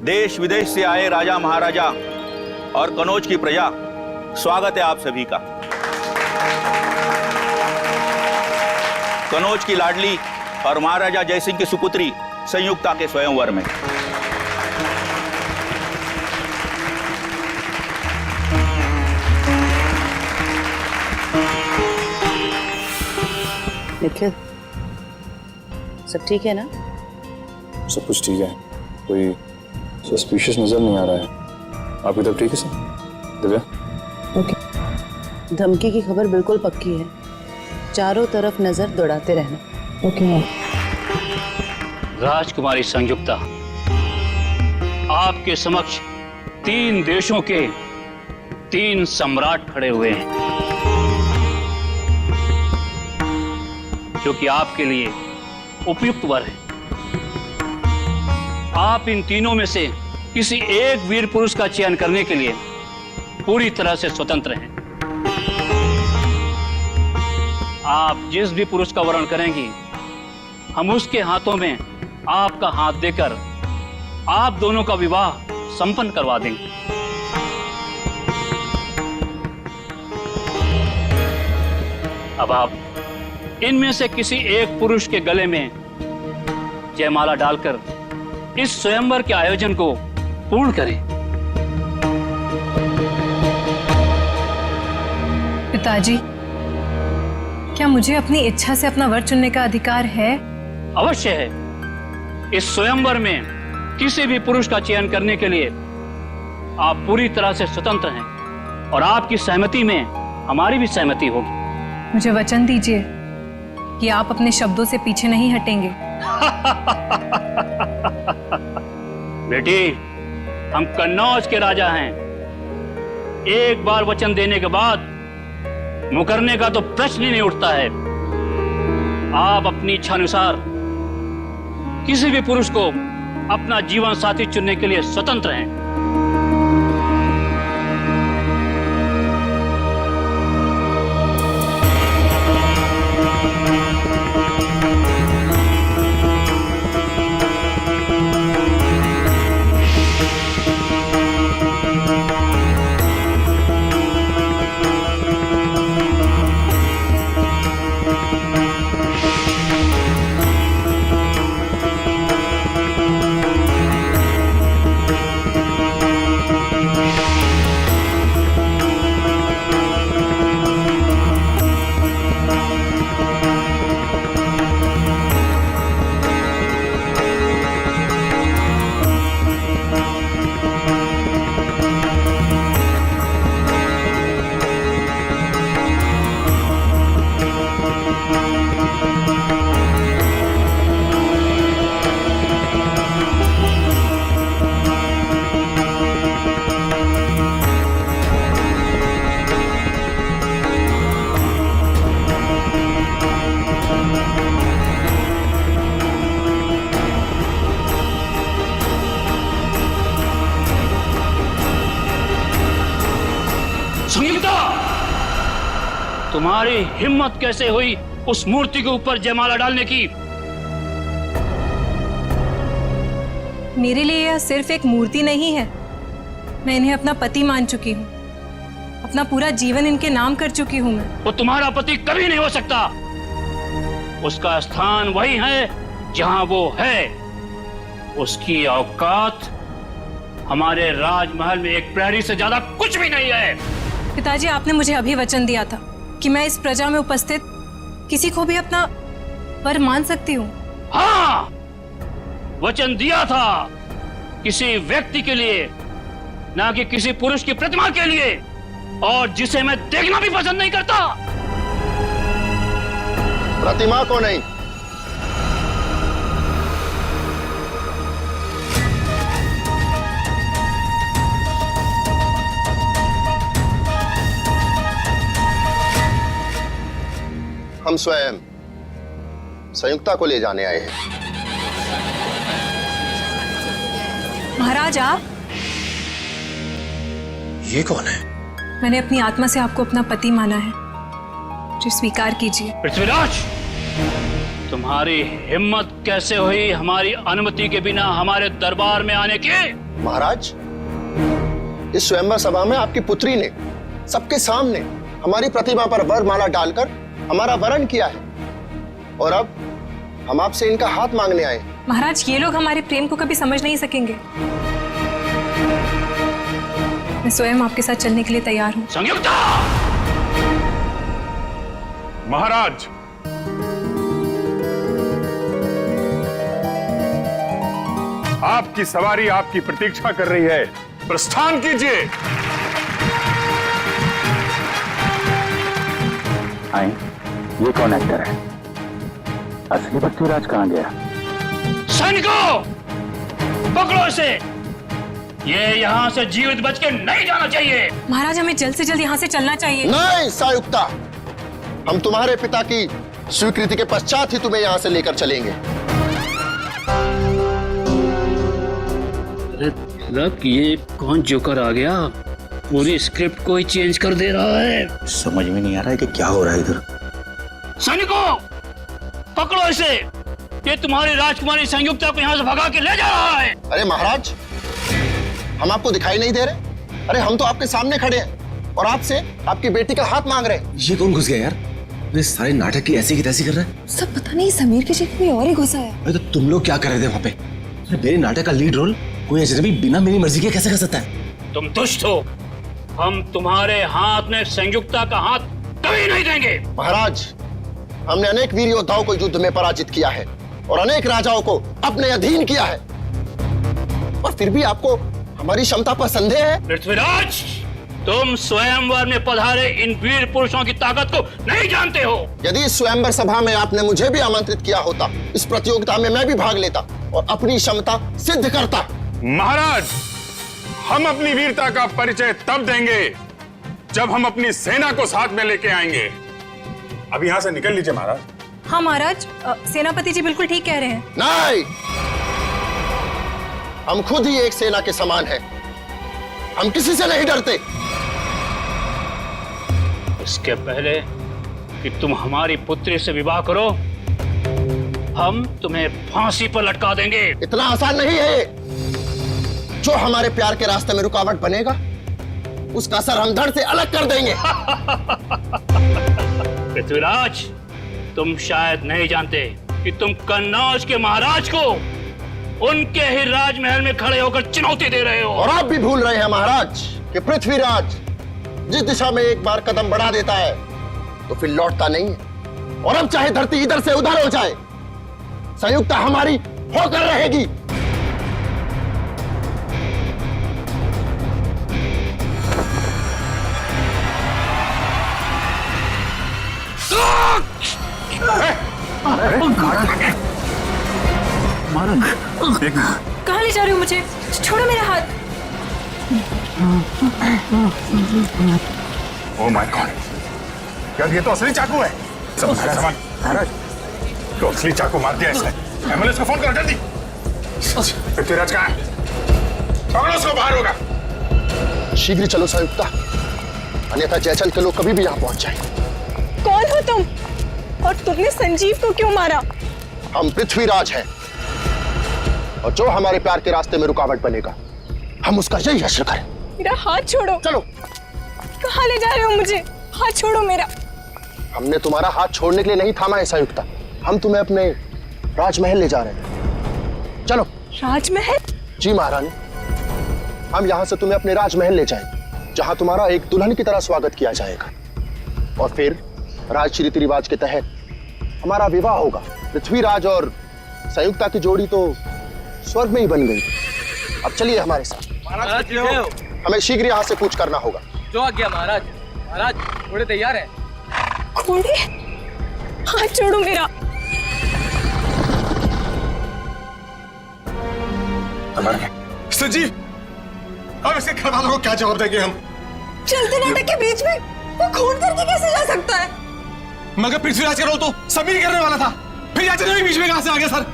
देश विदेश से आए राजा महाराजा और कनौज की प्रजा, स्वागत है आप सभी का। कनौज की लाडली और महाराजा जयसिंह की सुपुत्री संयुक्ता के स्वयंवर में निखिल, सब ठीक है ना? सब कुछ ठीक है, कोई सस्पिशियस नजर नहीं आ रहा है। आपकी तरफ ठीक है सर? दिव्या? ओके। धमकी की खबर बिल्कुल पक्की है, चारों तरफ नजर दौड़ाते रहना। ओके। राजकुमारी संयुक्ता, आपके समक्ष 3 देशों के 3 सम्राट खड़े हुए हैं, जो कि आपके लिए उपयुक्त वर है। आप इन तीनों में से किसी एक वीर पुरुष का चयन करने के लिए पूरी तरह से स्वतंत्र हैं। आप जिस भी पुरुष का वर्ण करेंगी, हम उसके हाथों में आपका हाथ देकर आप दोनों का विवाह संपन्न करवा देंगे। अब आप इनमें से किसी एक पुरुष के गले में जयमाला डालकर इस स्वयंवर के आयोजन को पूर्ण करें। पिताजी, क्या मुझे अपनी इच्छा से अपना वर चुनने का अधिकार है? अवश्य है। इस स्वयंवर में किसी भी पुरुष का चयन करने के लिए आप पूरी तरह से स्वतंत्र हैं और आपकी सहमति में हमारी भी सहमति होगी। मुझे वचन दीजिए कि आप अपने शब्दों से पीछे नहीं हटेंगे। बेटी, हम कन्नौज के राजा हैं। एक बार वचन देने के बाद मुकरने का तो प्रश्न ही नहीं उठता है। आप अपनी इच्छा अनुसार किसी भी पुरुष को अपना जीवन साथी चुनने के लिए स्वतंत्र हैं। तुम्हारी हिम्मत कैसे हुई उस मूर्ति के ऊपर जयमाला डालने की? मेरे लिए यह सिर्फ एक मूर्ति नहीं है। मैं इन्हें अपना पति मान चुकी हूँ। अपना पूरा जीवन इनके नाम कर चुकी हूँ मैं। वो तुम्हारा पति कभी नहीं हो सकता। उसका स्थान वही है जहां वो है। उसकी औकात हमारे राजमहल में एक प्रहरी से ज्यादा कुछ भी नहीं है। पिताजी, आपने मुझे अभी वचन दिया था कि मैं इस प्रजा में उपस्थित किसी को भी अपना वर मान सकती हूँ। हाँ, वचन दिया था, किसी व्यक्ति के लिए, ना कि किसी पुरुष की प्रतिमा के लिए, और जिसे मैं देखना भी पसंद नहीं करता। प्रतिमा को नहीं, हम स्वयं संयुक्ता को ले जाने आए हैं। महाराज, आप? ये कौन है? मैंने अपनी आत्मा से आपको अपना पति माना है, जो स्वीकार कीजिए। पृथ्वीराज, तुम्हारी हिम्मत कैसे हुई हमारी अनुमति के बिना हमारे दरबार में आने की? महाराज, इस स्वयंवर सभा में आपकी पुत्री ने सबके सामने हमारी प्रतिमा पर वरमाला डालकर हमारा वरण किया है और अब हम आपसे इनका हाथ मांगने आए। महाराज, ये लोग हमारे प्रेम को कभी समझ नहीं सकेंगे। मैं स्वयं आपके साथ चलने के लिए तैयार हूँ। संयुक्ता! महाराज, आपकी सवारी आपकी प्रतीक्षा कर रही है, प्रस्थान कीजिए। आए, ये कौन एक्टर है? असली पृथ्वीराज कहाँ गया? सैनिकों, पकड़ो इसे। ये यहाँ से जीवित बच के नहीं जाना चाहिए। महाराज, हमें जल्द से जल्द यहाँ से चलना चाहिए। नहीं संयुक्ता, हम तुम्हारे पिता की स्वीकृति के पश्चात ही तुम्हें यहाँ से लेकर चलेंगे। मतलब ये कौन जोकर आ गया? पूरी स्क्रिप्ट को ही चेंज कर दे रहा है। समझ में नहीं आ रहा है कि क्या हो रहा है इधर। सैनिकों, पकड़ो इसे। ये तुम्हारी राजकुमारी संयुक्ता को यहाँ से भगा के ले जा रहा है। अरे महाराज, हम आपको दिखाई नहीं दे रहे? अरे हम तो आपके सामने खड़े हैं और आपसे आपकी बेटी का हाथ मांग रहे हैं। ये कौन घुस गया यार? ये सारे नाटक की ऐसी तैसी कर रहा है। सब पता नहीं, समीर की जगह कोई और ही घुसा है। अरे तो तुम लोग क्या कर रहे थे वहाँ पे? अरे मेरे नाटक का लीड रोल कोई अजनबी बिना मेरी मर्जी के कैसे कर सकता है? तुम दुष्ट हो। हम तुम्हारे हाथ में संयुक्ता का हाथ कभी नहीं देंगे। महाराज, हमने अनेक वीर योद्धाओं को युद्ध में पराजित किया है और अनेक राजाओं को अपने अधीन किया है, और फिर भी आपको हमारी क्षमता पर संदेह है? पृथ्वीराज, तुम स्वयंवर में पधारे इन वीर पुरुषों की ताकत को नहीं जानते हो। यदि इस स्वयंवर सभा में आपने मुझे भी आमंत्रित किया होता, इस प्रतियोगिता में मैं भी भाग लेता और अपनी क्षमता सिद्ध करता। महाराज, हम अपनी वीरता का परिचय तब देंगे जब हम अपनी सेना को साथ में लेके आएंगे। अब यहां से निकल लीजिए महाराज। हाँ महाराज, सेनापति जी बिल्कुल ठीक कह रहे हैं। नहीं, हम खुद ही एक सेना के समान हैं। हम किसी से नहीं डरते। इसके पहले कि तुम हमारी पुत्री से विवाह करो, हम तुम्हें फांसी पर लटका देंगे। इतना आसान नहीं है ये। जो हमारे प्यार के रास्ते में रुकावट बनेगा, उसका सर हम धड़ से अलग कर देंगे। पृथ्वीराज, तुम शायद नहीं जानते कि तुम कन्नौज के महाराज को उनके ही राजमहल में खड़े होकर चुनौती दे रहे हो। और आप भी भूल रहे हैं महाराज कि पृथ्वीराज जिस दिशा में एक बार कदम बढ़ा देता है तो फिर लौटता नहीं है। और अब चाहे धरती इधर से उधर हो जाए, संयुक्ता हमारी होकर रहेगी। कहाँ ले जा रहे हो मुझे? छोड़ो मेरा हाथ। ओह माय गॉड, यार ये तो असली चाकू है। सब सामान महाराज, तो असली चाकू मार दिया इसने। एम्बुलेंस को फोन करो जल्दी। पृथ्वीराज कहाँ है? पकड़ो उसको, बाहर होगा। शीघ्र चलो संयुक्ता, अन्यथा जयचल के लोग कभी भी यहाँ पहुंच जाएंगे। कौन हो तुम? और तुमने संजीव को क्यों मारा? हम पृथ्वीराज हैं और जो हमारे प्यार के रास्ते में रुकावट बनेगा, हम उसका यही हश्र करें। मेरा हाथ छोड़ो। चलो। कहाँ ले जा रहे हो मुझे? हाथ छोड़ो मेरा। हमने तुम्हारा हाथ छोड़ने के लिए नहीं थामा है संयुक्ता, हम तुम्हें अपने राजमहल ले जा रहे हैं। चलो। राजमहल? जी महारानी, हम यहाँ से तुम्हें अपने राजमहल ले जाएंगे, जहाँ तुम्हारा एक दुल्हन की तरह स्वागत किया जाएगा, और फिर राजश्री रीति रिवाज के तहत हमारा विवाह होगा। पृथ्वीराज और संयुक्ता की जोड़ी तो स्वर्ग में ही बन गई। अब चलिए हमारे साथ। हमें शीघ्र यहाँ से कूच करना होगा। जो आज्ञा महाराज। महाराज, घोड़े तैयार हैं। घोड़े? हाथ छोड़ो मेरा। संजीव, अब इसके घर वालों को क्या जवाब देंगे हम? चलते नाटक के बीच में वो खून करके कैसे जा सकता है? मगर पृथ्वीराज का रोल तो समीर करने वाला था, फिर याचन भी बीच में कहां से आ गया सर?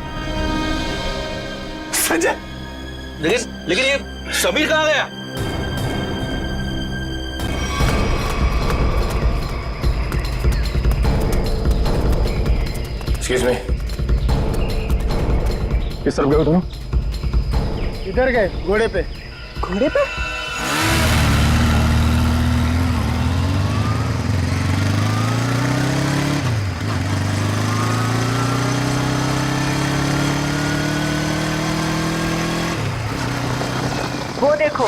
संजय, लेकिन ये समीर कहाँ गया? एक्सक्यूज मी, किस तरफ गए हो दोनों? इधर गए घोड़े पे। घोड़े पे? वो देखो।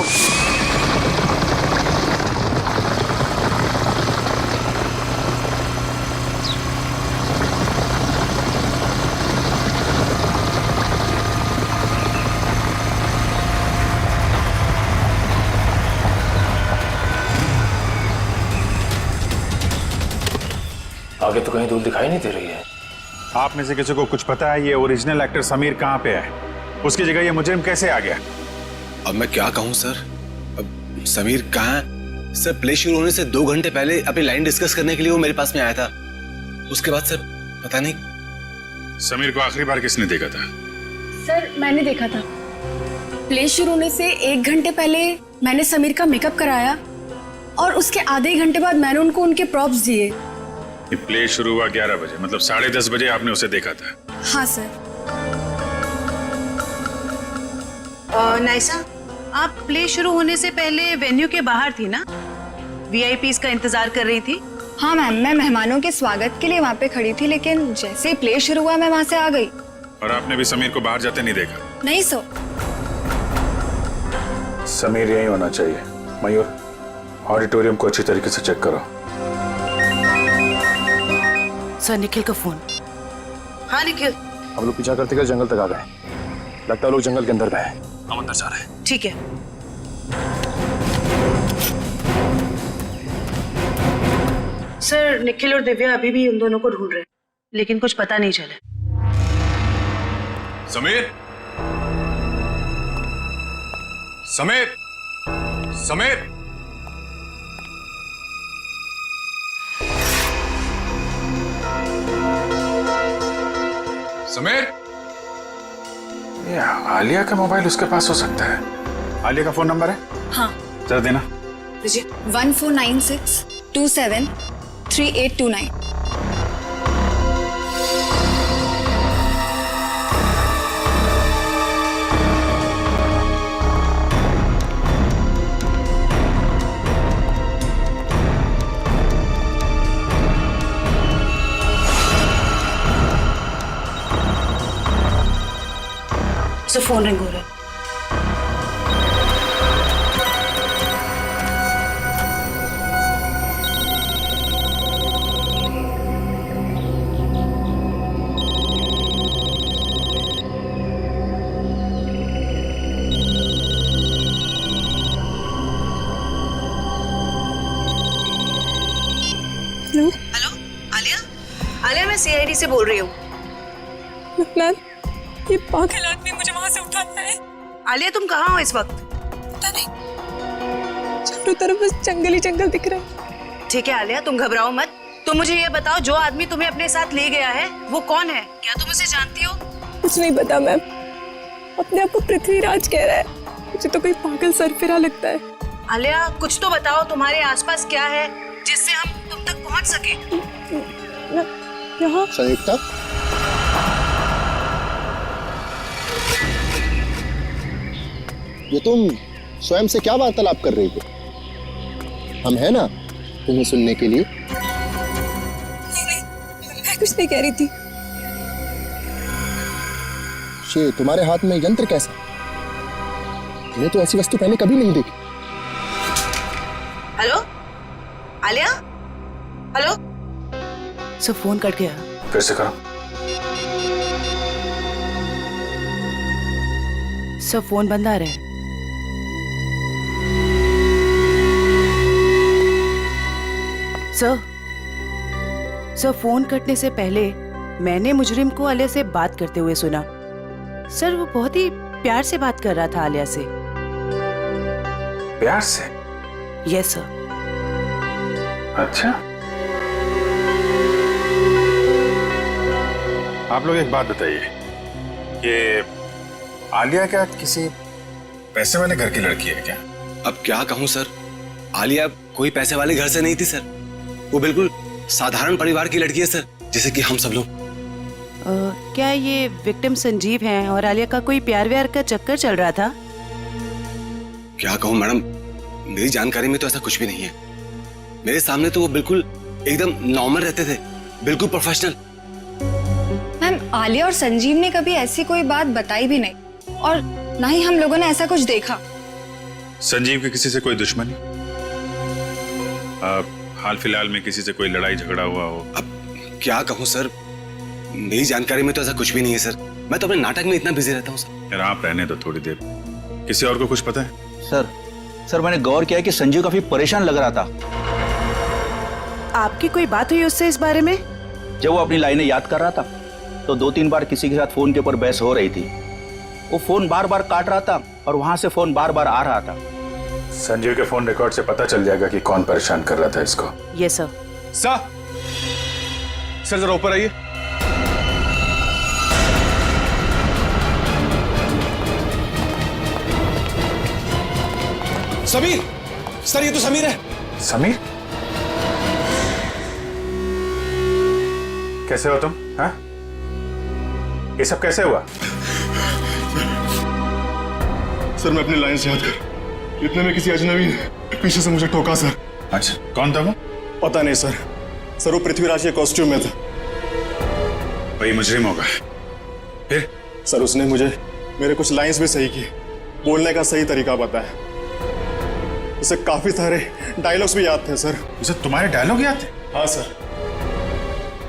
आगे तो कहीं दूर दिखाई नहीं दे रही है। आप में से किसी को कुछ पता है ये ओरिजिनल एक्टर समीर कहाँ पे है? उसकी जगह ये मुजरिम कैसे आ गया? अब मैं क्या कहूँ सर? अब समीर कहाँ है? सर प्ले शुरू होने से 2 घंटे पहले अपनी लाइन डिस्कस करने के लिए वो मेरे पास में आया था। उसके बाद सर पता नहीं। समीर को आखिरी बार किसने देखा था? सर मैंने देखा था। प्ले शुरू होने से 1 घंटे पहले मैंने समीर का मेकअप कराया और उसके आधे घंटे बाद मैंने उनको उनके प्रॉप्स दिए। ये प्ले शुरू हुआ 11 बजे, मतलब 10:30 बजे आपने उसे देखा था? हाँ सर। नाइसा, आप प्ले शुरू होने से पहले वेन्यू के बाहर थी ना? वीआईपीज का इंतजार कर रही थी? हाँ मैम, मैं मेहमानों के स्वागत के लिए वहाँ पे खड़ी थी, लेकिन जैसे ही प्ले शुरू हुआ मैं वहाँ से आ गई। और आपने भी समीर को बाहर जाते नहीं देखा? नहीं सर। समीर यही होना चाहिए। मयूर, ऑडिटोरियम को अच्छी तरीके से चेक करो। सर निखिल का फोन। हाँ निखिल। हम लोग पीछा करते जंगल तक आ गए। लगता है लोग जंगल के अंदर गए। हम अंदर जा रहे हैं। ठीक है। सर निखिल और दिव्या अभी भी उन दोनों को ढूंढ रहे हैं, लेकिन कुछ पता नहीं चला। समीर, समीर, समीर, समीर। ये आलिया का मोबाइल उसके पास हो सकता है। आलिया का फोन नंबर है? हाँ। जरा देना। 1496 27 3829। फोन रिंग हो रहा है। Hello hello Alia. आलिया मैं सीआईडी से बोल रही हूँ। मैम, ये पागल आदमी मुझे वहां से उठाता है। आलिया तुम कहाँ हो इस वक्त? पता नहीं, चारों तरफ बस जंगल ही जंगल दिख रहा है। ठीक है आलिया, तुम घबराओ मत। तुम मुझे ये बताओ, जो आदमी तुम्हें अपने साथ ले गया है वो कौन है? क्या तुम उसे जानती हो? कुछ नहीं पता मैम। अपने आप को पृथ्वीराज कह रहा है। मुझे तो कोई पागल सरफिरा लगता है। आलिया कुछ तो बताओ, तुम्हारे आसपास क्या है जिससे हम तुम तक पहुंच सके? यहाँ संयुक्ता, ये तुम स्वयं से क्या वार्तालाप कर रही हो? हम है ना तुम्हें सुनने के लिए। नहीं, मैं कुछ नहीं कह रही थी। ये तुम्हारे हाथ में यंत्र कैसा? मैंने तो ऐसी वस्तु पहले कभी नहीं देखी। Hello Alia, hello. सब फोन कट गया। फिर से करो। सब फोन बंद आ रहे हैं। सर फोन कटने से पहले मैंने मुजरिम को आलिया से बात करते हुए सुना। सर वो बहुत ही प्यार से बात कर रहा था आलिया से। प्यार से? Yes sir. अच्छा, आप लोग एक बात बताइए, ये आलिया क्या किसी पैसे वाले घर की लड़की है क्या? अब क्या कहूँ सर, आलिया कोई पैसे वाले घर से नहीं थी सर। वो बिल्कुल साधारण परिवार की लड़की है सर, जैसे कि हम सब लोग। क्या ये विक्टिम संजीव हैं और आलिया का कोई प्यार व्यार का चक्कर चल रहा था? क्या कहूँ मैडम, मेरी जानकारी में तो ऐसा कुछ भी नहीं है। मेरे सामने तो वो बिल्कुल एकदम नॉर्मल रहते थे, बिल्कुल प्रोफेशनल। मैम, आलिया और संजीव ने कभी ऐसी कोई बात बताई भी नहीं और ना ही हम लोगों ने ऐसा कुछ देखा। संजीव की किसी से कोई दुश्मनी? हाल फिलहाल में किसी से कोई लड़ाई झगड़ा हुआ हो? अब क्या कहूँ सर, मेरी जानकारी में तो ऐसा कुछ भी नहीं है सर। मैं तो अपने नाटक में इतना बिजी रहता हूँ सर। यार आप रहने दो थोड़ी देर। किसी और को कुछ पता है? सर मैंने गौर किया कि संजीव काफी परेशान लग रहा था। आपकी कोई बात हुई उससे इस बारे में? जब वो अपनी लाइनें याद कर रहा था तो 2-3 बार किसी के साथ फोन के ऊपर बहस हो रही थी। वो फोन बार बार काट रहा था और वहां से फोन बार बार आ रहा था। संजीव के फोन रिकॉर्ड से पता चल जाएगा कि कौन परेशान कर रहा था इसको। Yes sir. सर जरा ऊपर आइए। समीर, सर ये तो समीर है। समीर? कैसे हो तुम? हाँ? ये सब कैसे हुआ? सर मैं अपनी लाइंस याद कर, इतने में किसी अजनबी ने पीछे से मुझे ठोका सर। अच्छा, कौन था वो? पता नहीं सर। सर वो पृथ्वीराज के कॉस्ट्यूम में था। वही मुजरिम होगा। फिर? सर उसने मुझे मेरे कुछ लाइंस भी सही किए, बोलने का सही तरीका बताया। उसे काफी सारे डायलॉग्स भी याद थे सर। उसे तुम्हारे डायलॉग याद थे? हाँ सर।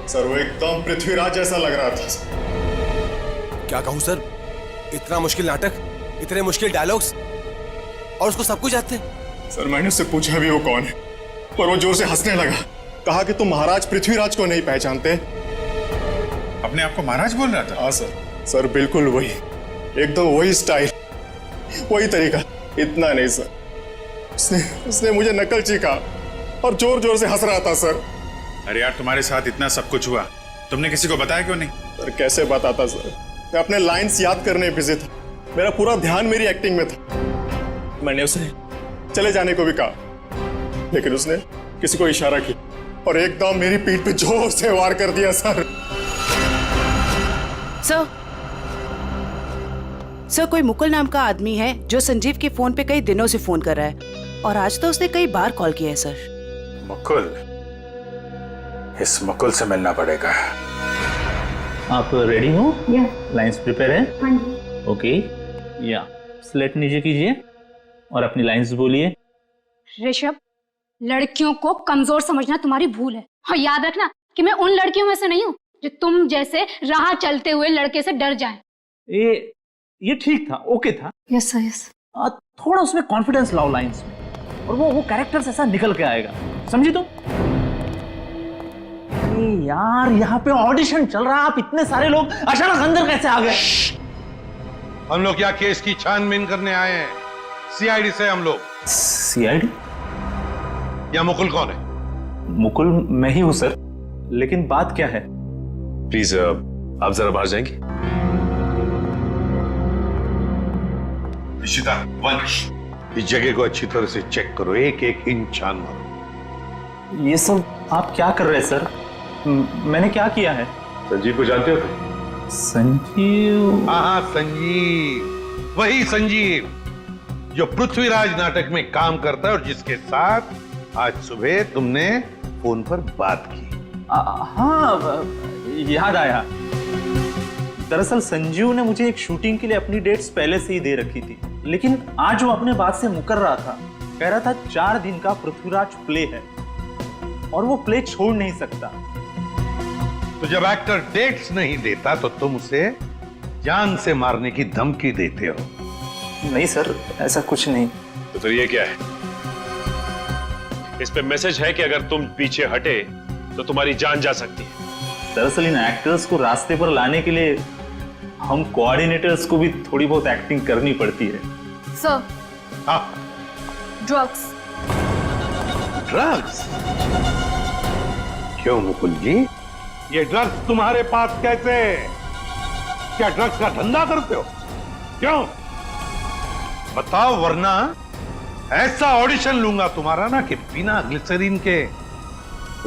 सर वो एकदम पृथ्वीराज जैसा लग रहा था। क्या कहूँ सर, इतना मुश्किल नाटक, इतने मुश्किल डायलॉग्स और उसको सब कुछ याद थे। सर मैंने उससे पूछा भी वो कौन है, पर वो जोर से हंसने लगा। कहा कि तुम महाराज पृथ्वीराज को नहीं पहचानते। अपने आप को महाराज बोल रहा था? हाँ सर। सर बिल्कुल वही, एकदम वही स्टाइल, वही तरीका। इतना नहीं सर, उसने मुझे नकल चीखा और जोर जोर से हंस रहा था सर। अरे यार तुम्हारे साथ इतना सब कुछ हुआ, तुमने किसी को बताया क्यों नहीं? सर कैसे बताता सर, मैं अपने लाइंस याद करने में बिजी था। मेरा पूरा ध्यान मेरी एक्टिंग में था। मैंने उसे चले जाने को भी कहा, लेकिन उसने किसी को इशारा किया और एकदम मेरी पीठ पे जोर से वार कर दिया सर। सर कोई मुकुल नाम का आदमी है जो संजीव के फोन पे कई दिनों से फोन कर रहा है और आज तो उसने कई बार कॉल किया है सर। मुकुल? इस मुकुल से मिलना पड़ेगा। आप रेडी हो? लाइंस प्रिपेयर है? हाँ जी। ओके, या स्लेट नीचे कीजिए और अपनी लाइंस बोलिए। ऋषभ, लड़कियों को कमजोर समझना तुम्हारी भूल है और याद रखना कि मैं उन लड़कियों में से नहीं हूँ जो तुम जैसे राह चलते हुए लड़के से डर जाए। ये ठीक था, ओके था। Yes sir, yes. थोड़ा उसमें कॉन्फिडेंस लाओ लाइंस में और वो कैरेक्टर ऐसा निकल के आएगा, समझी तुम? यार यहाँ पे ऑडिशन चल रहा है, आप इतने सारे लोग अचानक अंदर कैसे आ गए? हम लोग क्या केस की छानबीन करने आए हैं? सीआईडी से हम लोग। सीआईडी? या मुकुल कौन है? मुकुल मैं ही हूं सर, लेकिन बात क्या है? प्लीज आप जरा बाहर जाएंगे? इशिता, वंश, इस जगह को अच्छी तरह से चेक करो, एक एक इंच छान मारो। ये सब आप क्या कर रहे हैं सर? मैंने क्या किया है? संजीव को जानते हो तुम? संजीव? हाँ संजीव, वही संजीव जो पृथ्वीराज नाटक में काम करता है और जिसके साथ आज सुबह तुमने फोन पर बात की। हाँ याद आया। दरअसल संजीव ने मुझे एक शूटिंग के लिए अपनी डेट्स पहले से ही दे रखी थी, लेकिन आज वो अपने बात से मुकर रहा था। कह रहा था 4 दिन का पृथ्वीराज प्ले है और वो प्ले छोड़ नहीं सकता। तो जब एक्टर डेट्स नहीं देता तो तुम उसे जान से मारने की धमकी देते हो? नहीं सर, ऐसा कुछ नहीं। तो फिर ये क्या है? इस पे मैसेज है कि अगर तुम पीछे हटे तो तुम्हारी जान जा सकती है। दरअसल इन एक्टर्स को रास्ते पर लाने के लिए हम कोऑर्डिनेटर्स को भी थोड़ी बहुत एक्टिंग करनी पड़ती है। सर, हाँ, ड्रग्स। ड्रग्स? क्यों मुकुल जी, ये ड्रग्स तुम्हारे पास कैसे? क्या ड्रग्स का धंधा करते हो? क्यों बताओ, वरना ऐसा ऑडिशन लूंगा तुम्हारा ना कि बिना ग्लिसरीन के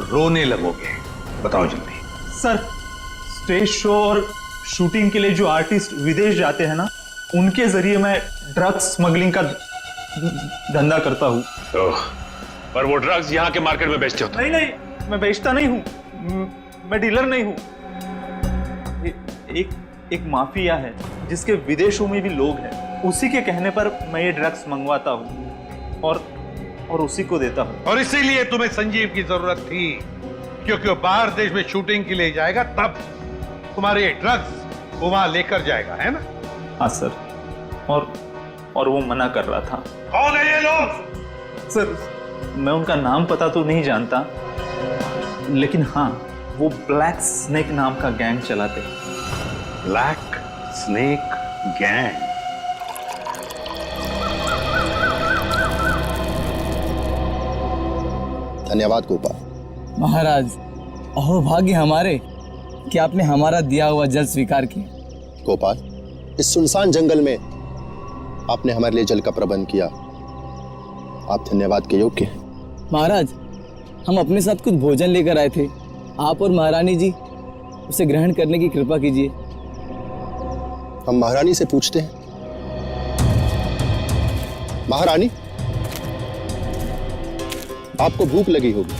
रोने लगोगे। बताओ जल्दी। सर स्टेज शो और शूटिंग के लिए जो आर्टिस्ट विदेश जाते हैं ना, उनके जरिए मैं ड्रग्स स्मगलिंग का धंधा करता हूँ। तो पर वो ड्रग्स यहाँ के मार्केट में बेचते हो? नहीं नहीं, मैं बेचता नहीं हूँ, मैं डीलर नहीं हूँ। एक माफिया है जिसके विदेशों में भी लोग हैं, उसी के कहने पर मैं ये ड्रग्स मंगवाता हूँ और उसी को देता हूँ। और इसीलिए तुम्हें संजीव की जरूरत थी, क्योंकि वो बाहर देश में शूटिंग के लिए जाएगा, तब तुम्हारे ये ड्रग्स वो वहां लेकर जाएगा, है ना? हाँ सर, और वो मना कर रहा था। कौन है ये लोग? सर, मैं उनका नाम पता तो नहीं जानता, लेकिन हाँ, वो ब्लैक स्नेक नाम का गैंग चलाते हैं। Black snake gang? धन्यवाद गोपाल। महाराज, अहो भाग्य हमारे कि आपने हमारा दिया हुआ जल स्वीकार किया। गोपाल, इस सुनसान जंगल में आपने हमारे लिए जल का प्रबंध किया, आप धन्यवाद के योग्य हैं। महाराज, हम अपने साथ कुछ भोजन लेकर आए थे, आप और महारानी जी उसे ग्रहण करने की कृपा कीजिए। हम महारानी से पूछते हैं। महारानी, आपको भूख लगी होगी,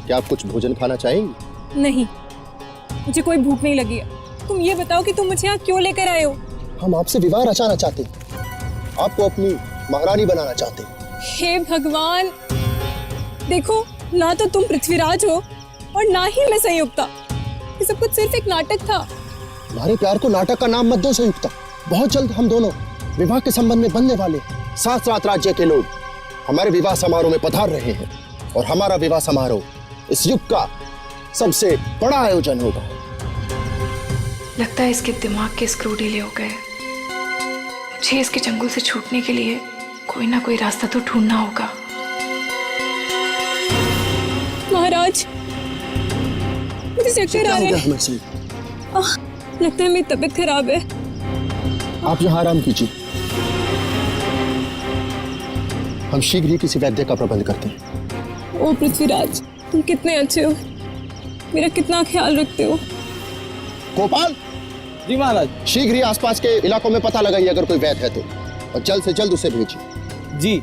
क्या आप कुछ भोजन खाना चाहेंगी? नहीं, मुझे कोई भूख नहीं लगी है। तुम ये बताओ कि तुम मुझे यहाँ क्यों लेकर आए हो? हम आपसे विवाह रचाना चाहते हैं, आपको अपनी महारानी बनाना चाहते हैं। हे भगवान, देखो, ना तो तुम पृथ्वीराज हो और ना ही मैं संयुक्ता। ये सब कुछ सिर्फ एक नाटक था। हमारे प्यार को नाटक का नाम मत दो संयुक्ता। बहुत जल्द हम दोनों विवाह के संबंध में बनने वाले 7 राज्य के लोग हमारे विवाह समारोह में पधार रहे हैं, और हमारा विवाह समारोह इस युग का सबसे बड़ा आयोजन होगा। लगता है इसके दिमाग के स्क्रू ढीले हो गए। मुझे इसके चंगुल से छूटने के लिए कोई ना कोई रास्ता तो ढूंढना होगा। महाराज, मुझे चक्कर आ रहे हैं। लगता है मेरी तबीयत खराब है। आप यहाँ आराम कीजिए, हम शीघ्र ही किसी वैद्य का प्रबंध करते हैं। ओ पृथ्वीराज, तुम कितने अच्छे हो, मेरा कितना ख्याल रखते हो। गोपाल जी महाराज। शीघ्र ही आसपास के इलाकों में पता लगाइए अगर कोई वैद्य है तो, और जल्द से जल्द उसे भेजिए। जी।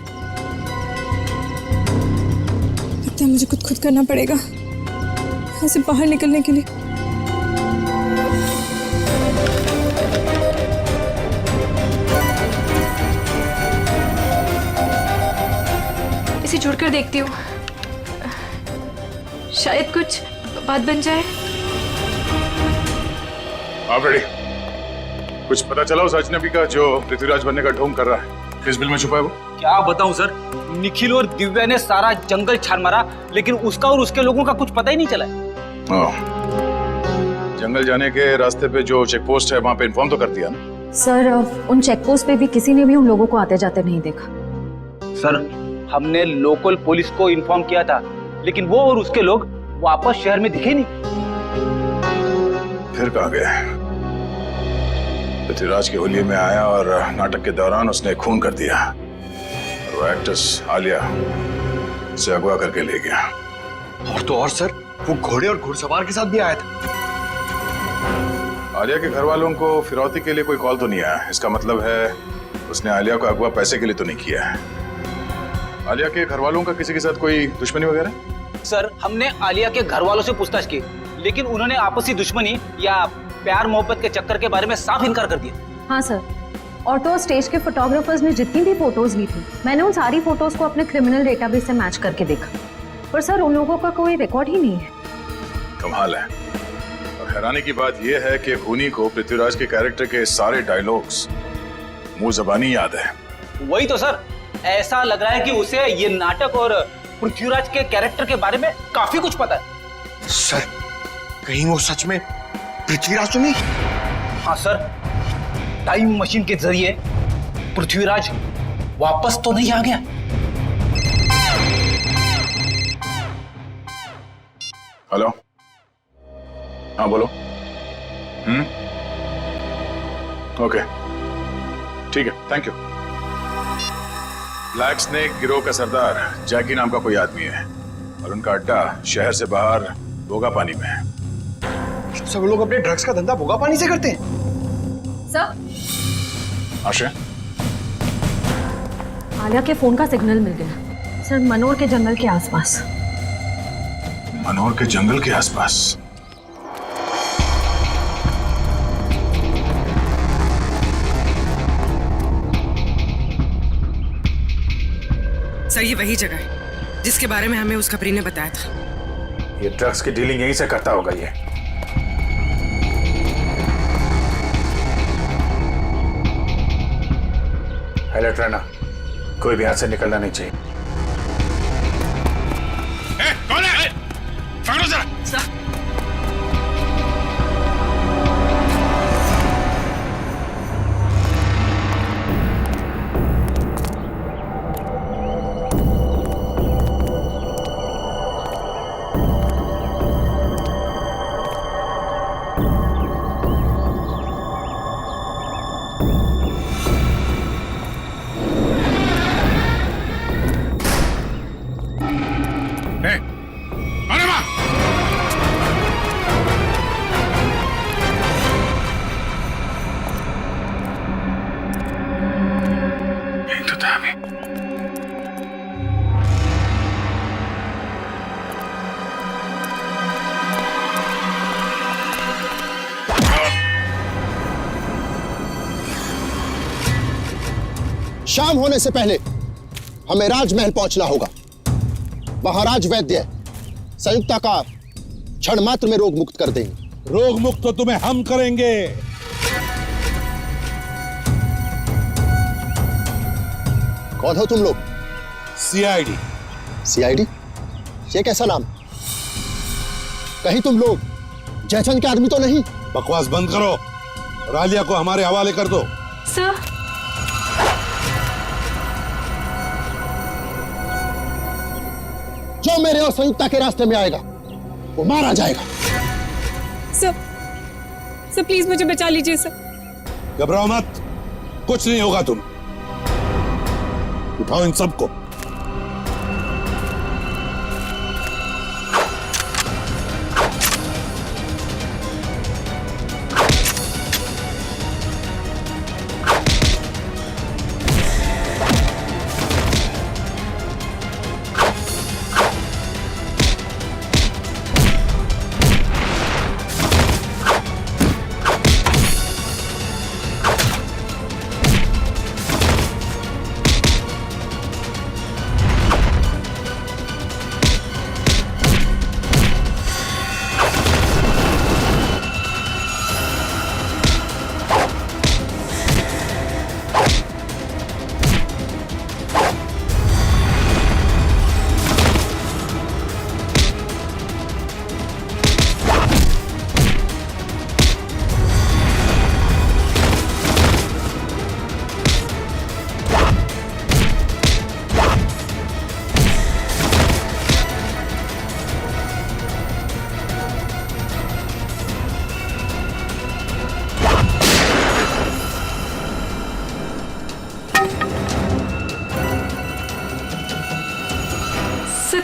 लगता है मुझे खुद करना पड़ेगा यहाँ से बाहर निकलने के लिए। इसे जोड़कर देखती हूँ, शायद कुछ बात बन जाए। आप रेडी? कुछ पता चला उस अजनबी का जो पृथ्वीराज बनने का ढोंग कर रहा है? किस बिल में छुपा है वो? क्या बताऊं सर, निखिल और दिव्या ने सारा जंगल छान मारा, लेकिन उसका और उसके लोगों का कुछ पता ही नहीं चला। जंगल जाने के रास्ते पे जो चेक पोस्ट है वहां पे इन्फॉर्म तो कर दिया ना? सर, उन चेक पोस्ट पे भी किसी ने भी उन लोगों को आते जाते नहीं देखा। सर, हमने लोकल पुलिस को इन्फॉर्म किया था, लेकिन वो और उसके लोग वापस शहर में दिखे नहीं। फिर कहाँ गए? पृथ्वीराज के होलिये में आया और नाटक के दौरान उसने खून कर दिया, और वो एक्ट्रेस आलिया उसे अगवा करके ले गया। और तो और सर, वो घोड़े और घुड़सवार के साथ भी आया था। आलिया के घर वालों को फिरौती के लिए कोई कॉल तो नहीं आया। इसका मतलब है उसने आलिया को अगवा पैसे के लिए तो नहीं किया है। आलिया के घर वालों का किसी के साथ कोई दुश्मनी वगैरह? सर, हमने आलिया के घर वालों से पूछताछ की, लेकिन उन्होंने आपसी दुश्मनी या प्यार मोहब्बत के चक्कर के बारे में साफ इनकार कर दिया। हाँ सर, और तो स्टेज के फोटोग्राफर्स ने जितनी भी फोटोज ली थी, मैंने उन सारी फोटोज को अपने क्रिमिनल डेटाबेस से मैच करके देखा, पर सर उन लोगों का कोई रिकॉर्ड ही नहीं है। कमाल है। और हैरानी की बात यह है कि खूनी को पृथ्वीराज के कैरेक्टर के सारे डायलॉग्स मुंह ज़बानी याद है। वही तो सर, ऐसा लग रहा है कि उसे ये नाटक और पृथ्वीराज के कैरेक्टर के बारे में काफी कुछ पता है। सर, कहीं वो सच में पृथ्वीराज तो नहीं? हाँ सर, टाइम मशीन के जरिए पृथ्वीराज वापस तो नहीं आ गया? हेलो, हाँ बोलो। ओके, ठीक है, थैंक यू। ब्लैक स्नेक गिरोह का सरदार जैकी नाम का कोई आदमी है, और उनका अड्डा शहर से बाहर बोगा पानी में है। सब लोग अपने ड्रग्स का धंधा भोगा पानी से करते हैं। सर, आशा, आलिया के फोन का सिग्नल मिल गया सर, मनोर के जंगल के आसपास। मनोर के जंगल के आसपास। सर ये वही जगह है जिसके बारे में हमें उस खबरी ने बताया था। ये ड्रग्स की डीलिंग यहीं से करता होगा ये। अलर्ट रहना, कोई भी हाथ से निकलना नहीं चाहिए। कौन है? पकड़ो जरा। शाम होने से पहले हमें राजमहल पहुंचना होगा। महाराज वैद्य संयुक्ता का क्षण मात्र में रोग मुक्त कर देंगे। रोग मुक्त तो तुम्हें हम करेंगे। कौन हो तुम लोग? सीआईडी। सीआईडी? ये कैसा नाम? कहीं तुम लोग जयचंद के आदमी तो नहीं? बकवास बंद करो और आलिया को हमारे हवाले कर दो। सर, जो मेरे और संयुक्ता के रास्ते में आएगा वो मारा जाएगा। सर प्लीज मुझे बचा लीजिए सर। घबराओ मत, कुछ नहीं होगा। तुम उठाओ इन सबको।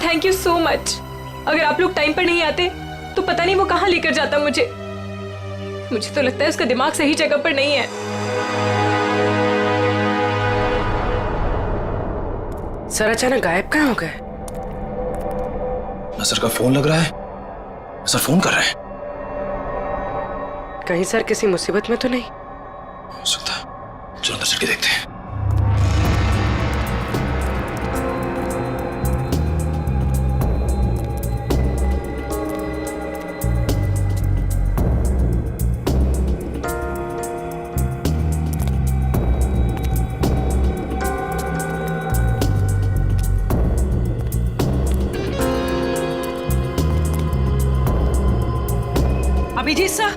Thank you so much. अगर आप लोग टाइम पर नहीं आते तो पता नहीं वो कहां लेकर जाता मुझे। मुझे तो लगता है उसका दिमाग सही जगह पर नहीं है। सर अचानक गायब कहाँ हो गए? सर का फोन लग रहा है। सर फोन कर रहे हैं। कहीं सर किसी मुसीबत में तो नहीं? हो सकता है, चलो अंदर चल के देखते हैं। अभिजीत सर,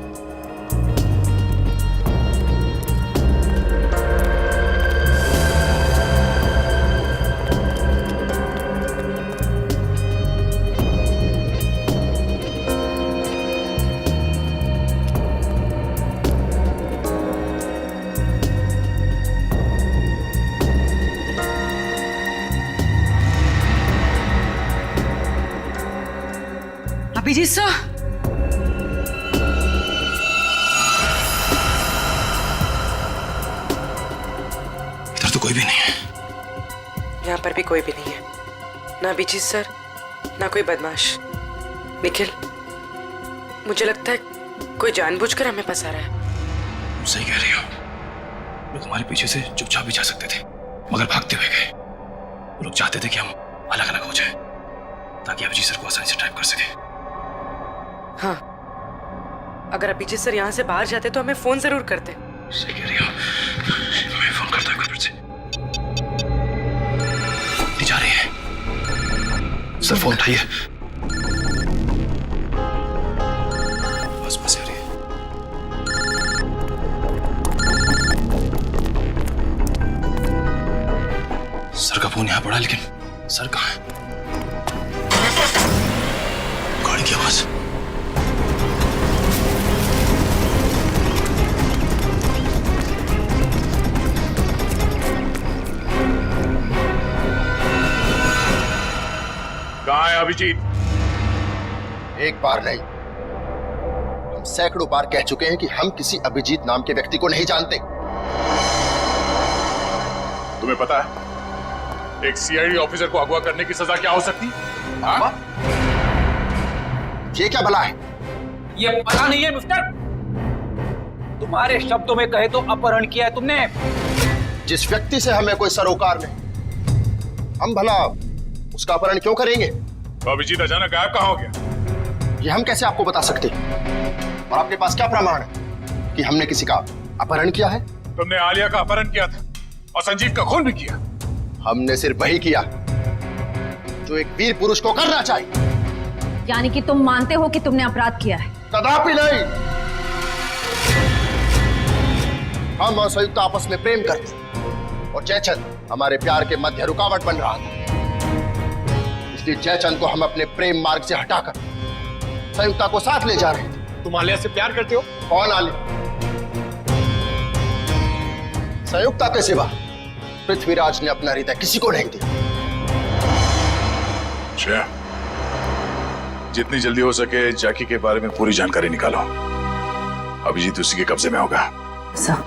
अभिजीत सर, कोई भी नहीं है। यहाँ पर भी कोई भी नहीं है, ना अभिजीत सर, ना कोई बदमाश। निखिल, मुझे लगता है कोई जानबूझकर हमें फंसा रहा है। सही कह रही हो। लोग हमारे पीछे से चुपचाप भी जा सकते थे, मगर भागते हुए गए। वो लोग चाहते थे कि हम अलग अलग हो जाएं, ताकि अभिजीत सर को आसानी से ट्रैप कर सके। हाँ, अगर अभिजीत सर यहाँ से बाहर जाते तो हमें फोन जरूर करते। सही कह रही हो। मैं फोन करता हूँ फिर से। नहीं जा रही है। सर फोन उठाइए। बस आ रही है। सर का फोन यहाँ पड़ा, लेकिन सर कहाँ है? गाड़ी की आवाज। कहाँ है अभिजीत? एक बार नहीं, हम सैकड़ों बार कह चुके हैं कि हम किसी अभिजीत नाम के व्यक्ति को नहीं जानते। तुम्हें पता है एक सीआईडी ऑफिसर को अगवा करने की सजा क्या हो सकती है? हाँ? ये क्या भला है? ये पता नहीं है मिस्टर। तुम्हारे शब्दों में कहे तो अपहरण किया है तुमने। जिस व्यक्ति से हमें कोई सरोकार नहीं, हम भला उसका अपहरण क्यों करेंगे? तो अभिजीत अचानक गायब कहाँ हो गया? ये हम कैसे आपको बता सकते? और आपके पास क्या प्रमाण है कि हमने किसी का अपहरण किया है? तुमने आलिया का अपहरण किया था और संजीव का खून भी किया। हमने सिर्फ वही किया जो एक वीर पुरुष को करना चाहिए। यानी कि तुम मानते हो कि तुमने अपराध किया है? कदापि नहीं। हम और संयुक्त आपस में प्रेम करते और जयचंद हमारे प्यार के मध्य रुकावट बन रहा था। इसलिए जयचंद को हम अपने प्रेम मार्ग से हटाकर संयुक्ता को साथ ले जा रहे थे। तुम आलिया से प्यार करते हो? कौन आलिया? संयुक्ता के सिवा पृथ्वीराज ने अपना हृदय किसी को नहीं दिया। श्रेया, जितनी जल्दी हो सके जैकी के बारे में पूरी जानकारी निकालो। अभिजीत उसी के कब्जे में होगा। सर,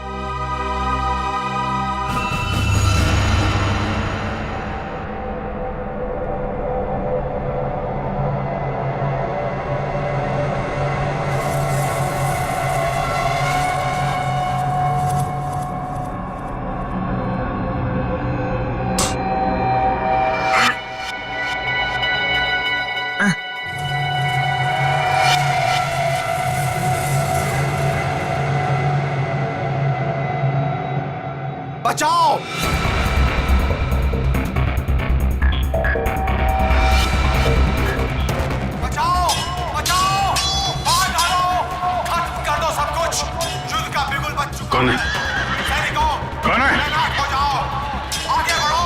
बचाओ! बचाओ! बचाओ! मार डालो! खत्म कर दो सब कुछ! युद्ध का बिगुल बज चुका। कौन है? सैनिकों, कौन है? तैनात हो जाओ! आगे बढ़ो!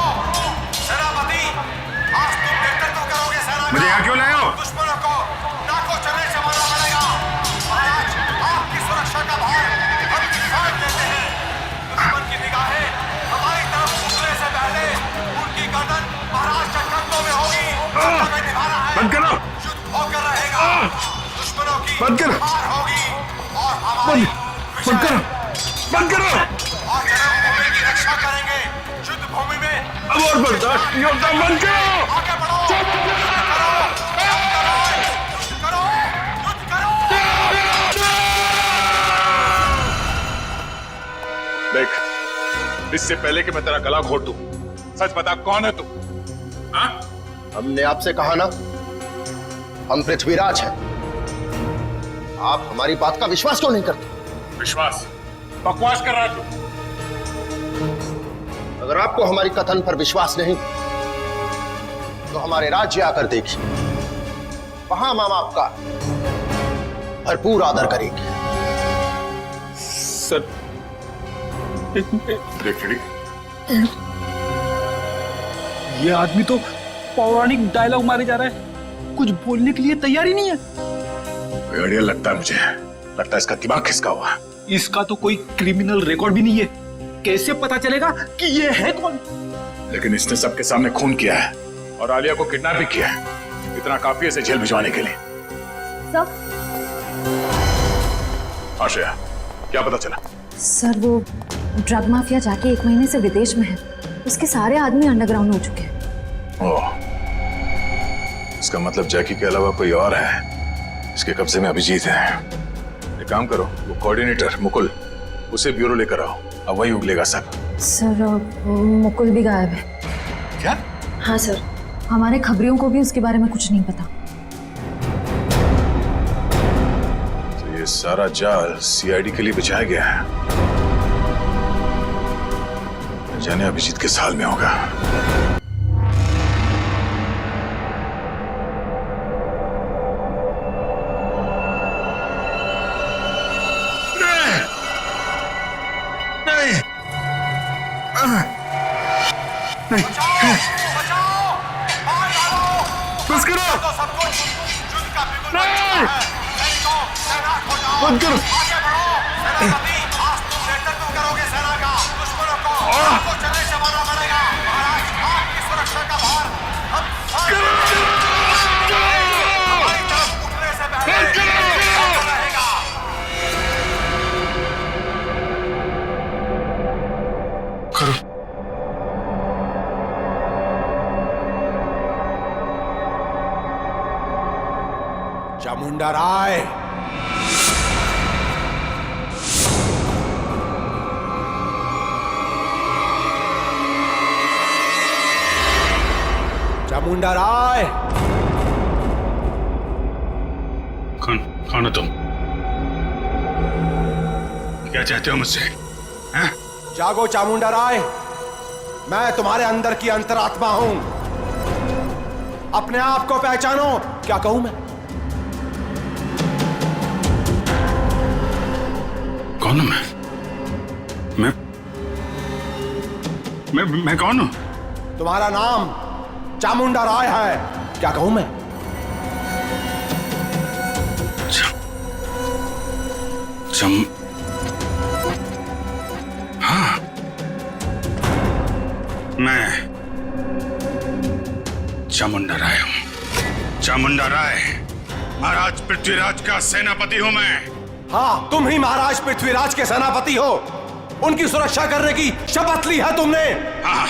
सेनापति, आज तुम नेतृत्व करोगे सेना का। मुझे यहाँ क्यों लाए हो? दुश्मनों को नाकों चने से मारना पड़ेगा। महाराज, आपकी सुरक्षा का भार हम किसान लेते हैं। दुश्मन की निगाहें हमारी तरफ उठने से पहले उनकी गर्दन महाराज के कंधों में होगी। हमें निभाना है। बंद करो। युद्ध होकर रहेगा। दुश्मनों की बंद करो। हार होगी और हमारी बंद करो। बंद करो। और जन्मभूमि की रक्षा करेंगे। युद्ध भूमि में अब और बर्दाश्त नहीं होता। बंद करो। आगे बढ़ो। देख, इससे पहले कि मैं तेरा गला घोट दूं, सच बता कौन है तू? हाँ? हमने आपसे कहा ना, हम पृथ्वीराज हैं। आप हमारी बात का विश्वास क्यों नहीं करते? विश्वास? बकवास कर रहा है तू। अगर आपको हमारी कथन पर विश्वास नहीं तो हमारे राज्य आकर देखिए, वहां हम आपका भरपूर आदर करेंगे। सर, देख ये आदमी तो पौराणिक डायलॉग मारे जा रहा है, कुछ बोलने के लिए तैयार ही नहीं है। बढ़िया लगता है मुझे, लगता है इसका दिमाग खिसका हुआ है। इसका तो कोई क्रिमिनल रिकॉर्ड भी नहीं है, कैसे पता चलेगा कि ये है कौन? लेकिन इसने सबके सामने खून किया है और आलिया को किडनैप भी किया है। इतना काफी है इसे जेल भिजवाने के लिए। सर, आश्रया, क्या पता चला? सर वो ड्रग माफिया जाके 1 महीने से विदेश में है। उसके सारे आदमी अंडरग्राउंड हो चुके हैं। ओह, इसका मतलब जैकी के अलावा कोई और है। इसके कब्जे में अभिजीत है। एक काम करो, वो कोऑर्डिनेटर मुकुल, उसे ब्यूरो लेकर आओ। अब वही उगलेगा सब। सर मुकुल भी गायब है। क्या? हाँ सर, हमारे खबरियों को भी उसके बारे में कुछ नहीं पता। तो ये सारा जाल सीआईडी के लिए बिछाया गया है। न जाने अभिजीत किस हाल में होगा। बस करो। सब कुछ युद्ध का बिल्कुल सैनिकों तैनात हो जाओ। बंद करो। आगे बढ़ो। सेनापति, आज तुम नेतृत्व करोगे सेना का। दुश्मनों को आपको चलने से मारना पड़ेगा। महाराज, आपकी सुरक्षा का भार हम हमारी तरफ उठने से पहले रहेगा। करो। चामुंडा राय, चामुंडा राय। कौन हो तुम? क्या चाहते हो मुझसे? हैं? जागो चामुंडा राय, मैं तुम्हारे अंदर की अंतरात्मा हूं। अपने आप को पहचानो। क्या कहूं मैं? कौन हूं मैं कौन हूं? तुम्हारा नाम चामुंडा राय है। क्या कहूं मैं? हाँ, मैं चामुंडा राय हूं। चामुंडा राय, महाराज पृथ्वीराज का सेनापति हूं मैं। हाँ, तुम ही महाराज पृथ्वीराज के सेनापति हो। उनकी सुरक्षा करने की शपथ ली है तुमने। हाँ,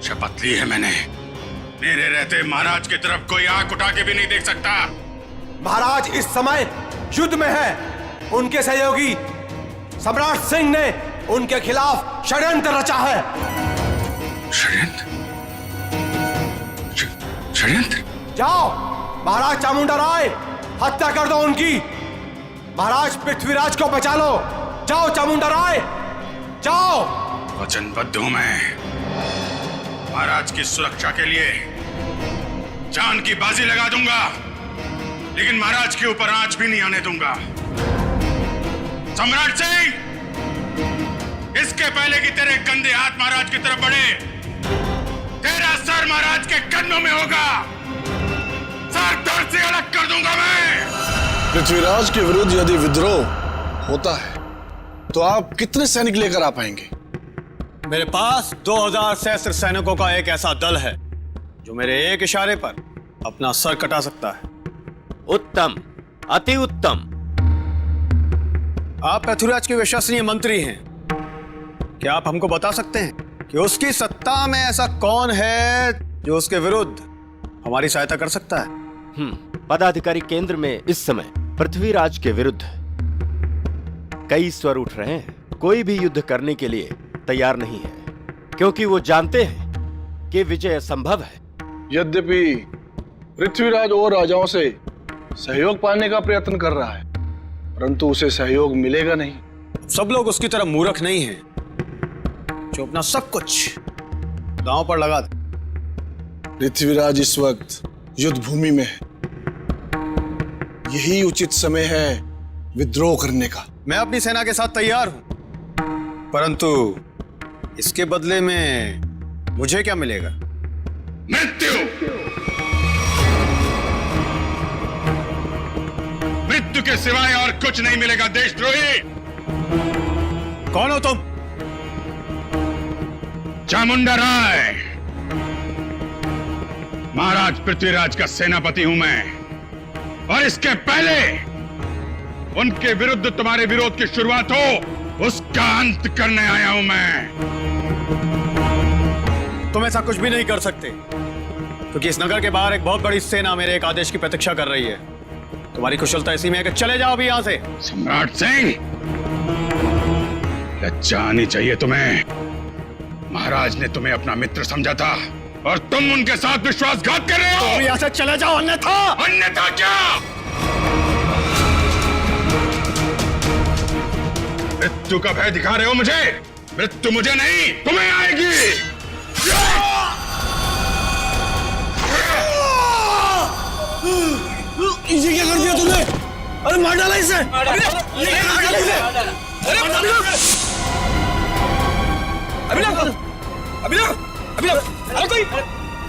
शपथ ली है मैंने। मेरे रहते महाराज की तरफ कोई आंख उठा के भी नहीं देख सकता। महाराज इस समय युद्ध में है। उनके सहयोगी सम्राट सिंह ने उनके खिलाफ षड्यंत्र रचा है। षड्यंत्र? जाओ महाराज चामुंडा राय, हत्या कर दो उनकी। महाराज पृथ्वीराज को बचा लो। जाओ चामुंडा राय, जाओ। वचनबद्ध हूं मैं। महाराज की सुरक्षा के लिए जान की बाजी लगा दूंगा, लेकिन महाराज के ऊपर आंच भी नहीं आने दूंगा। सम्राट सिंह, इसके पहले कि तेरे गंदे हाथ महाराज की तरफ बढ़े, तेरा सर महाराज के कदमों में होगा। सर धड़ से अलग कर दूंगा मैं। पृथ्वीराज के विरुद्ध यदि विद्रोह होता है तो आप कितने सैनिक लेकर आ पाएंगे? मेरे पास 2000 सहस्त्र सैनिकों का एक ऐसा दल है जो मेरे एक इशारे पर अपना सर कटा सकता है। उत्तम, अति उत्तम। आप पृथ्वीराज के विश्वसनीय मंत्री हैं। क्या आप हमको बता सकते हैं कि उसकी सत्ता में ऐसा कौन है जो उसके विरुद्ध हमारी सहायता कर सकता है? पदाधिकारी केंद्र में इस समय पृथ्वीराज के विरुद्ध कई स्वर उठ रहे हैं। कोई भी युद्ध करने के लिए तैयार नहीं है, क्योंकि वो जानते हैं कि विजय असंभव है। यद्यपि पृथ्वीराज और राजाओं से सहयोग पाने का प्रयत्न कर रहा है, परंतु उसे सहयोग मिलेगा नहीं। सब लोग उसकी तरह मूर्ख नहीं हैं जो अपना सब कुछ दांव पर लगा दे। पृथ्वीराज इस वक्त युद्ध भूमि में है। यही उचित समय है विद्रोह करने का। मैं अपनी सेना के साथ तैयार हूं, परंतु इसके बदले में मुझे क्या मिलेगा? मृत्यु। मृत्यु के सिवाय और कुछ नहीं मिलेगा देशद्रोही। कौन हो तुम? चामुंडा राय, महाराज पृथ्वीराज का सेनापति हूं मैं, और इसके पहले उनके विरुद्ध तुम्हारे विरोध की शुरुआत हो, उसका अंत करने आया हूं मैं। तुम ऐसा कुछ भी नहीं कर सकते, क्योंकि इस नगर के बाहर एक बहुत बड़ी सेना मेरे एक आदेश की प्रतीक्षा कर रही है। तुम्हारी कुशलता इसी में है कि चले जाओ अभी यहाँ से। सम्राट सिंह, लज्जा आनी चाहिए तुम्हें। महाराज ने तुम्हें अपना मित्र समझा था और तुम उनके साथ विश्वासघात कर रहे हो। तुम यहाँ से चले जाओ, अन्यथा। अन्यथा क्या? मृत्यु का भय दिखा रहे हो मुझे? मृत्यु मुझे नहीं, तुम्हें आएगी। ये क्या कर दिया तुमने? अरे मार डाला इसे। अरे कोई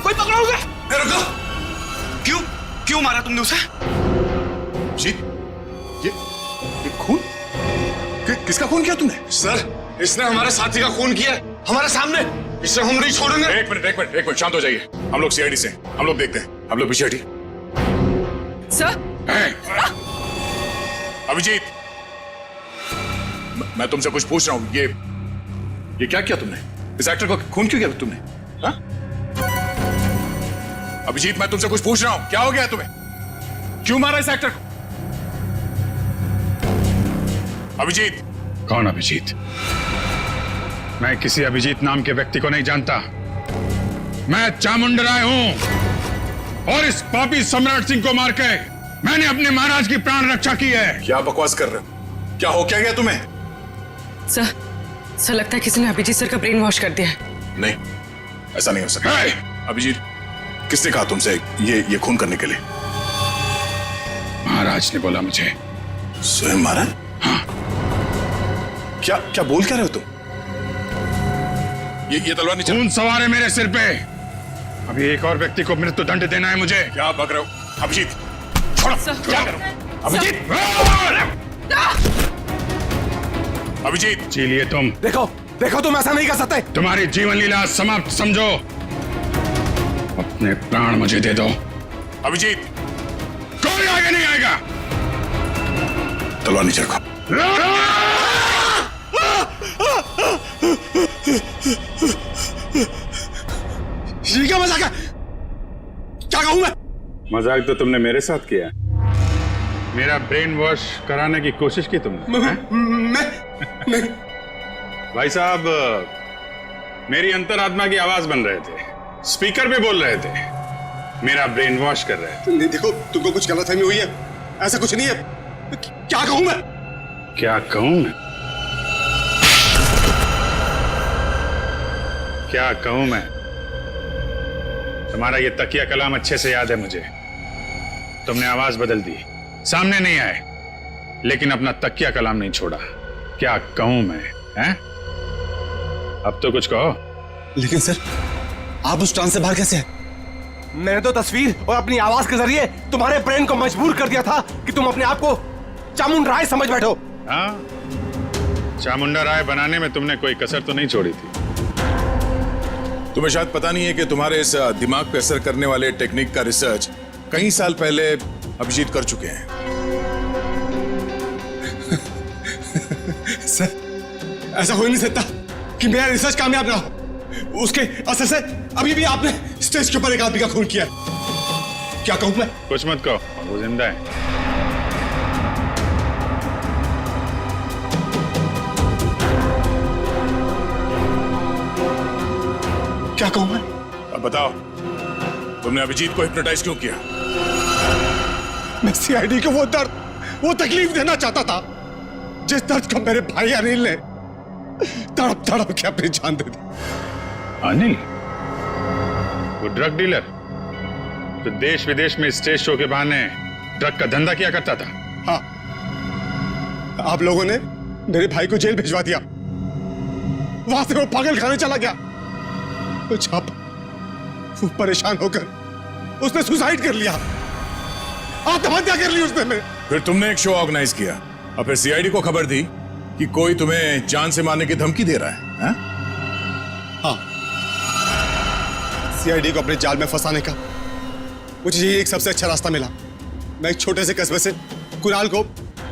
पकड़ो उसे। रुको, क्यों मारा तुमने उसे? जी, ये खून? किसका खून किया तुमने? सर, इसने हमारे साथी का खून किया हमारे सामने। इसे हम नहीं छोड़ेंगे। एक मिनट, शांत हो जाइए। हम लोग सीआईडी से, हम लोग देखते हैं। हम लोग पीछे हटिए। सर, अभिजीत, मैं तुमसे कुछ पूछ रहा हूं। ये क्या किया तुमने? इस एक्टर को खून क्यों किया तुमने? हा? अभिजीत, मैं तुमसे कुछ पूछ रहा हूं। क्या हो गया तुम्हें? क्यों मारा इस एक्टर को? अभिजीत। कौन अभिजीत? मैं किसी अभिजीत नाम के व्यक्ति को नहीं जानता। मैं चामुंडराय हूं और इस पापी सम्राट सिंह को मार के मैंने अपने महाराज की प्राण रक्षा की है। क्या बकवास कर रहे हो? क्या हो क्या गया तुम्हें? सर लगता है किसी ने अभिजीत सर का ब्रेन वॉश कर दिया है। नहीं, ऐसा नहीं हो सकता। अभिजीत, किसने कहा तुमसे ये खून करने के लिए? महाराज ने बोला मुझे। स्वयं महाराज? हाँ। क्या बोल क्या रहे हो तुम? ये तलवार नीचे। खून सवार है मेरे सिर पे। अभी एक और व्यक्ति को मृत्यु दंड देना है मुझे। क्या बक रहे हो? अभिजीत, छोड़ो। क्या करो? अभिजीत, अभिजीत, जी लिए तुम। देखो तुम ऐसा नहीं कर सकते। तुम्हारी जीवन लीला समाप्त समझो। अपने प्राण मुझे दे दो। अभिजीत, कोई आगे नहीं आएगा। तलवार नीचे रखो। ये क्या मजाक है? क्या कहूं मैं? मजाक तो तुमने मेरे साथ किया। मेरा ब्रेन वॉश कराने की कोशिश की तुमने। मैं भाई साहब, मेरी अंतरात्मा की आवाज बन रहे थे, स्पीकर पे बोल रहे थे, मेरा ब्रेन वॉश कर रहे थे। नहीं, देखो तुमको कुछ गलतफहमी हुई है। ऐसा कुछ नहीं है। क्या कहूं मैं? क्या कहूं मैं? क्या कहूं मैं? तुम्हारा ये तकिया कलाम अच्छे से याद है मुझे। तुमने आवाज बदल दी, सामने नहीं आए, लेकिन अपना तकिया कलाम नहीं छोड़ा। क्या कहूं मैं? हैं? अब तो कुछ कहो। लेकिन सर, आप उस ट्रांस से बाहर कैसे हैं? मैंने तो तस्वीर और अपनी आवाज के जरिए तुम्हारे ब्रेन को मजबूर कर दिया था कि तुम अपने आप को चामुंडा राय समझ बैठो। हाँ, चामुंडा राय बनाने में तुमने कोई कसर तो नहीं छोड़ी थी। तुम्हें शायद पता नहीं है कि तुम्हारे इस दिमाग पे असर करने वाले टेक्निक का रिसर्च कई साल पहले अभिजीत कर चुके हैं। सर, ऐसा हो ही नहीं सकता कि मेरा रिसर्च कामयाब ना हो। उसके असर से अभी भी आपने स्टेज के ऊपर एक आदमी का खून किया। क्या कहूं मैं? कुछ मत कहो, वो जिंदा है। क्या कहूं मैं? अब बताओ, तुमने अभिजीत को हिप्नोटाइज क्यों किया? मैं सीआईडी को वो दर्द, वो तकलीफ देना चाहता था जिस दर्द को मेरे भाई अनिल ने तड़प तड़प के अपनी जान दे दी। अनिल? वो ड्रग डीलर जो देश विदेश में स्टेज शो के बहाने ड्रग का धंधा किया करता था। हाँ, आप लोगों ने मेरे भाई को जेल भिजवा दिया। वहां से वो पागल खाने चला गया। तो छाप, वो परेशान होकर उसने सुसाइड कर लिया, आत्महत्या कर ली उसने। फिर तुमने एक शो ऑर्गेनाइज किया और फिर सीआईडी को खबर दी कि कोई तुम्हें जान से मारने की धमकी दे रहा है। हाँ, सीआईडी को अपने जाल में फंसाने का मुझे यही एक सबसे अच्छा रास्ता मिला। मैं एक छोटे से कस्बे से कुणाल को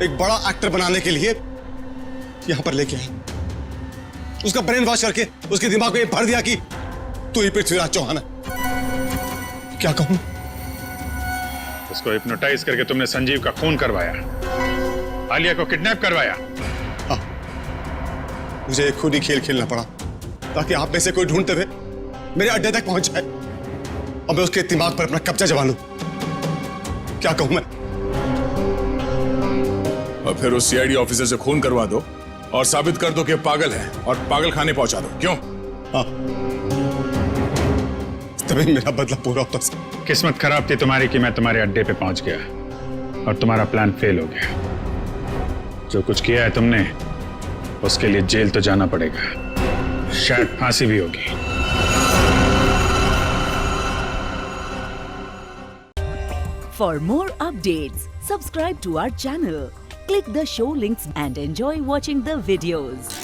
एक बड़ा एक्टर बनाने के लिए यहां पर लेके आया। उसका ब्रेन वॉश करके उसके दिमाग में भर दिया कि तू ही पृथ्वीराज चौहान है। क्या कहूं? उसको हिप्नोटाइज करके तुमने संजीव का खून करवाया, आलिया को किडनैप करवाया। हाँ, मुझे खुद ही खेल खेलना पड़ा ताकि आप में से कोई ढूंढते हुए मेरे अड्डे तक पहुंच जाए और मैं उसके दिमाग पर अपना कब्जा जमा लूं। क्या कहूं मैं? और फिर उस सीआईडी ऑफिसर से खून करवा दो और साबित कर दो कि पागल है और पागल खाने पहुंचा दो। क्यों? हाँ, तभी मेरा बदला पूरा होता है। किस्मत खराब थी तुम्हारी कि मैं तुम्हारे अड्डे पे पहुंच गया और तुम्हारा प्लान फेल हो गया। जो कुछ किया है तुमने उसके लिए जेल तो जाना पड़ेगा, शायद फांसी भी होगी। For more updates, subscribe to our channel, click the show links and enjoy watching the videos.